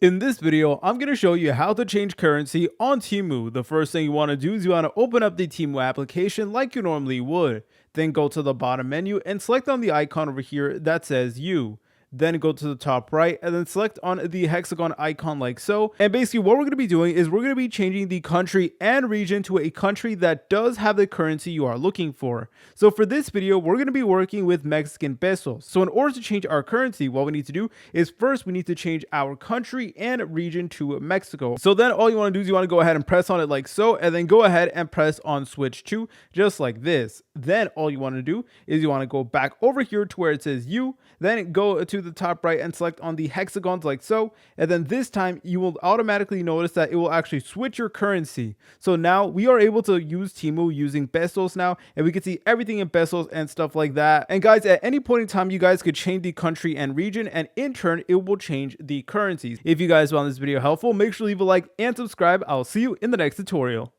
In this video, I'm going to show you how to change currency on Temu. The first thing you want to do is you want to open up the Temu application like you normally would. Then go to the bottom menu and select on the icon over here that says U. Then go to the top right and then select on the hexagon icon like so. And basically what we're going to be doing is we're going to be changing the country and region to a country that does have the currency you are looking for. So for this video, we're going to be working with Mexican pesos. So in order to change our currency, what we need to do is first we need to change our country and region to Mexico. So then all you want to do is you want to go ahead and press on it like so, and then go ahead and press on switch to just like this. Then all you want to do is you want to go back over here to where it says U, then go to the top right and select on the hexagons like so, and then this time you will automatically notice that it will actually switch your currency. So now we are able to use Temu using pesos now, and we can see everything in pesos and stuff like that. And guys, at any point in time you guys could change the country and region, and in turn it will change the currencies. If you guys found this video helpful, make sure to leave a like and subscribe. I'll see you in the next tutorial.